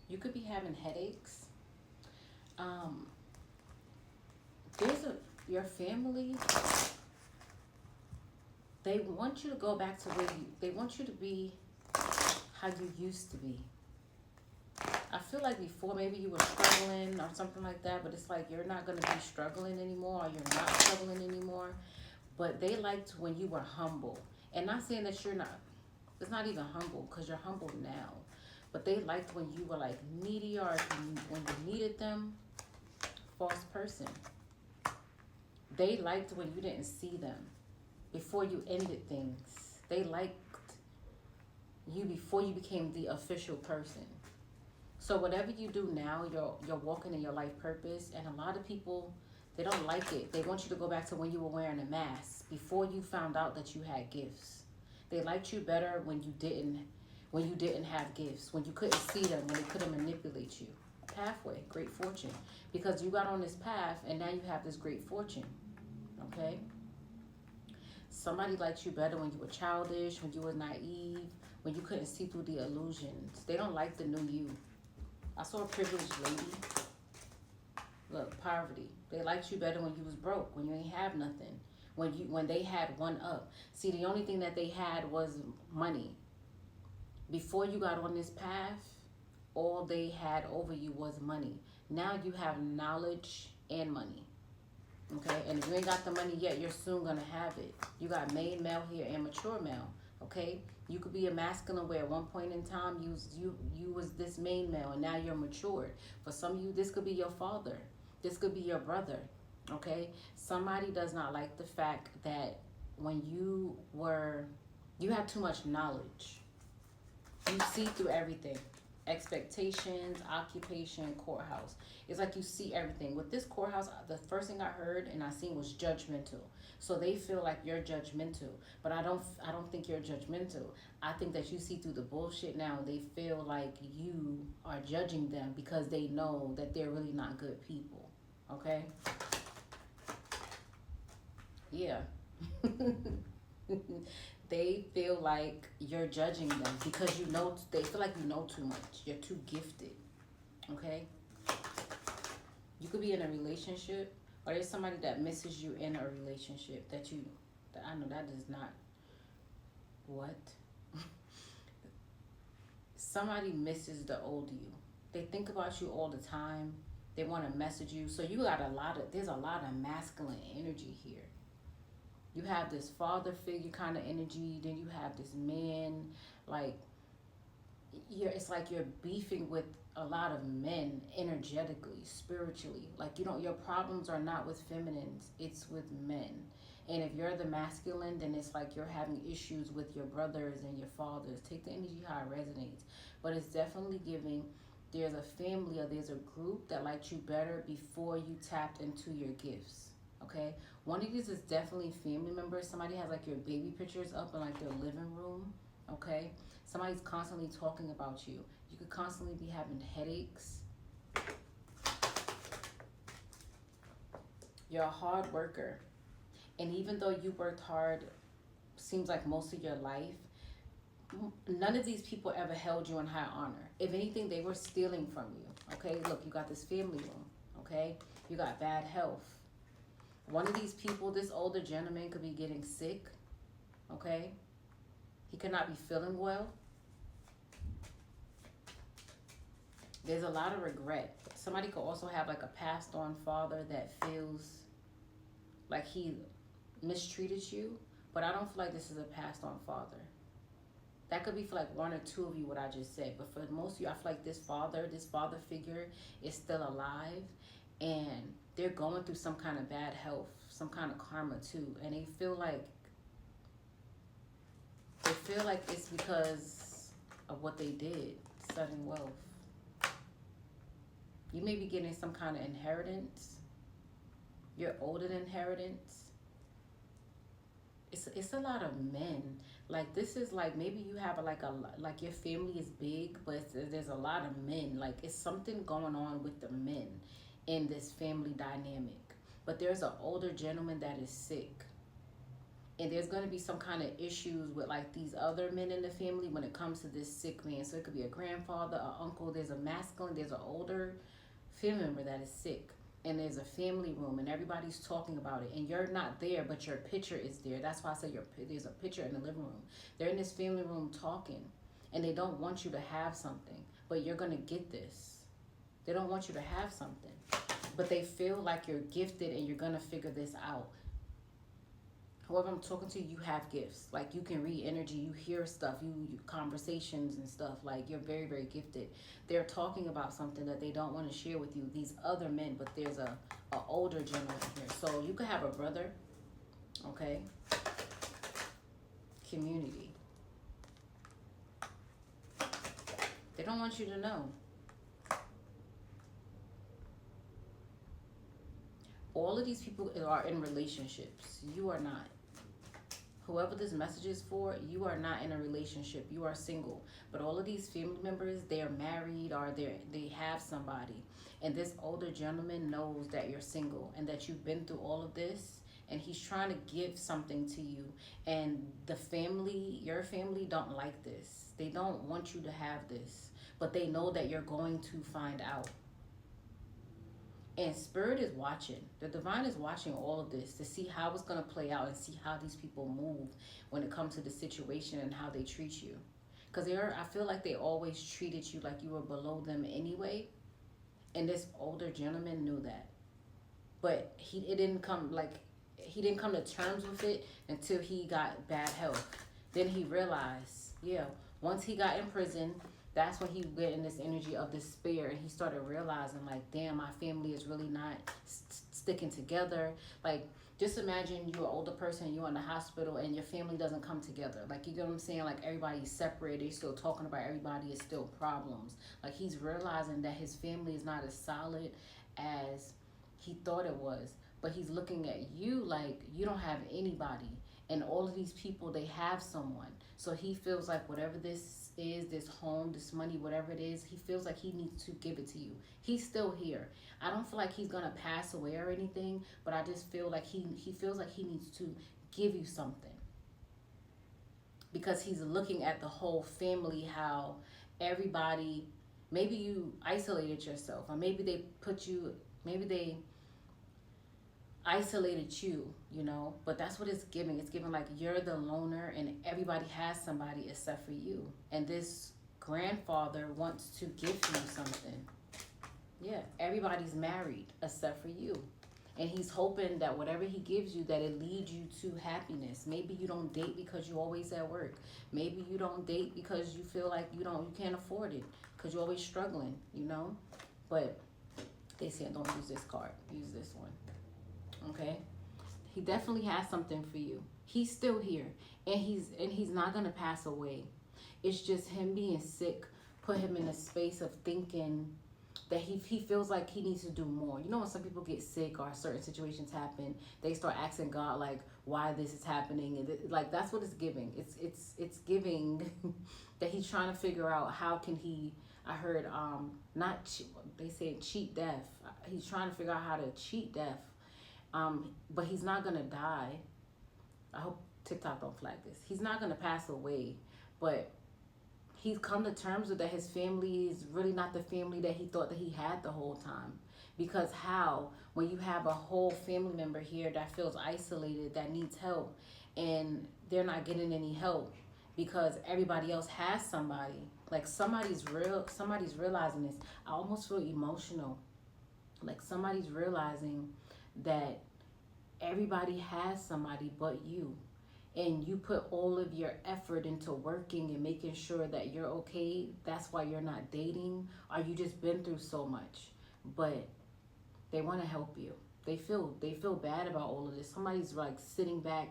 You could be having headaches. Um, there's a your family. They want you to go back to where you. They want you to be how you used to be. I feel like before maybe you were struggling or something like that, but it's like you're not gonna be struggling anymore, or you're not struggling anymore. But they liked when you were humble, and not saying that you're not. It's not even humble because you're humble now, but they liked when you were like needy or when you needed them. False person. They liked when you didn't see them before you ended things. They liked you before you became the official person. So whatever you do now, you're walking in your life purpose, and a lot of people they don't like it. They want you to go back to when you were wearing a mask before you found out that you had gifts. They liked you better when you didn't have gifts, when you couldn't see them, when they couldn't manipulate you. Pathway, great fortune, because you got on this path and now you have this great fortune. Okay, somebody liked you better when you were childish, when you were naive, when you couldn't see through the illusions. They don't like the new you. I saw a privileged lady. Look, poverty. They liked you better when you was broke, when you ain't have nothing. When they had one up. See, the only thing that they had was money. Before you got on this path, all they had over you was money. Now you have knowledge and money. Okay, and if you ain't got the money yet, you're soon gonna have it. You got main male here and mature male. Okay, you could be a masculine where at one point in time you was this main male and now you're matured. For some of you, this could be your father. This could be your brother. Okay, somebody does not like the fact that when you have too much knowledge. You see through everything. Expectations, occupation, courthouse. It's like you see everything. With this courthouse, the first thing I heard and I seen was judgmental. So they feel like you're judgmental, but I don't think you're judgmental. I think that you see through the bullshit now. They feel like you are judging them because they know that they're really not good people. Okay? Yeah. They feel like you're judging them because they feel like you know too much. You're too gifted. Okay? You could be in a relationship or there's somebody that misses you in a relationship that I know that does not what? Somebody misses the old you. They think about you all the time. They want to message you. So there's a lot of masculine energy here. You have this father figure kind of energy, then you have this man, like it's like you're beefing with a lot of men energetically, spiritually. Like your problems are not with feminines, it's with men. And if you're the masculine, then it's like you're having issues with your brothers and your fathers. Take the energy how it resonates. But it's definitely giving there's a family or there's a group that liked you better before you tapped into your gifts. Okay? One of these is definitely family members. Somebody has like your baby pictures up in like their living room. Okay? Somebody's constantly talking about you. You could constantly be having headaches. You're a hard worker. And even though you worked hard, seems like most of your life, none of these people ever held you in high honor. If anything, they were stealing from you. Okay? Look, you got this family room. Okay? You got bad health. One of these people, this older gentleman, could be getting sick. Okay? He could not be feeling well. There's a lot of regret. Somebody could also have like a passed on father that feels like he mistreated you, but I don't feel like this is a passed on father. That could be for like one or two of you what I just said, but for most of you, I feel like this father figure is still alive, and they're going through some kind of bad health, some kind of karma too, and they feel like it's because of what they did, sudden wealth. You may be getting some kind of inheritance. You're owed an inheritance. It's a lot of men. Like this is like maybe you have like your family is big, but there's a lot of men. Like it's something going on with the men in this family dynamic. But there's an older gentleman that is sick. And there's going to be some kind of issues with like these other men in the family when it comes to this sick man. So it could be a grandfather, an uncle. There's a masculine, there's an older family member that is sick, and there's a family room and everybody's talking about it, and you're not there, but your picture is there. That's why I say there's a picture in the living room. They're in this family room talking, and they don't want you to have something, but you're going to get this. They don't want you to have something, but they feel like you're gifted and you're going to figure this out. Whoever I'm talking to, you have gifts. Like, you can read energy, you hear stuff, you conversations and stuff. Like, you're very, very gifted. They're talking about something that they don't want to share with you, these other men, but there's a older gentleman here. So you could have a brother, okay? Community. They don't want you to know. All of these people are in relationships. You are not. Whoever this message is for, you are not in a relationship. You are single. But all of these family members, they're married or they have somebody. And this older gentleman knows that you're single and that you've been through all of this. And he's trying to give something to you. And the family, your family, don't like this. They don't want you to have this. But they know that you're going to find out. And Spirit is watching. The divine is watching all of this to see how it's going to play out and see how these people move when it comes to the situation and how they treat you. Because I feel like they always treated you like you were below them anyway. And this older gentleman knew that. But he didn't come to terms with it until he got bad health. Then he realized, once he got in prison, that's when he went in this energy of despair, and he started realizing, like, damn, my family is really not sticking together. Like, just imagine you're an older person, you're in the hospital, and your family doesn't come together. Like, you get what I'm saying? Like, everybody's separated, they're still talking about everybody, is still problems. Like, he's realizing that his family is not as solid as he thought it was. But he's looking at you like you don't have anybody. And all of these people, they have someone. So he feels like whatever this is, this home, this money, whatever it is, he feels like he needs to give it to you. He's still here. I don't feel like he's going to pass away or anything, but I just feel like he feels like he needs to give you something. Because he's looking at the whole family, how everybody, maybe you isolated yourself, or maybe they isolated you, but that's what it's giving. It's giving like you're the loner and everybody has somebody except for you. And this grandfather wants to give you something. Yeah, everybody's married except for you. And he's hoping that whatever he gives you, that it leads you to happiness. Maybe you don't date because you're always at work. Maybe you don't date because you feel like you can't afford it because you're always struggling, But they said don't use this card, use this one. Okay, he definitely has something for you. He's still here, and he's not gonna pass away. It's just him being sick put him in a space of thinking that he feels like he needs to do more. When some people get sick or certain situations happen, they start asking God like why this is happening, and like that's what it's giving. It's giving that he's trying to figure out how can he. I heard they say cheat death. He's trying to figure out how to cheat death. But he's not gonna die. I hope TikTok don't flag this. He's not gonna pass away, but he's come to terms with that his family is really not the family that he thought that he had the whole time. Because when you have a whole family member here that feels isolated, that needs help, and they're not getting any help because everybody else has somebody. Like somebody's realizing this. I almost feel emotional. Like somebody's realizing that everybody has somebody but you, and you put all of your effort into working and making sure that you're okay. That's why you're not dating, or you just been through so much. But they want to help you. They feel bad about all of this. Somebody's like sitting back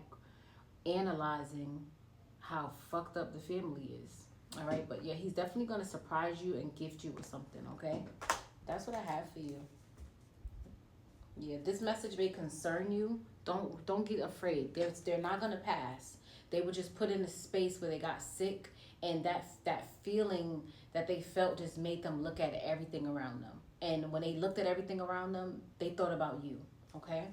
analyzing how fucked up the family is. All right, but yeah, he's definitely going to surprise you and gift you with something. Okay, that's what I have for you. Yeah, this message may concern you. Don't get afraid. They're not gonna pass. They were just put in a space where they got sick, and that feeling that they felt just made them look at everything around them. And when they looked at everything around them, they thought about you. Okay.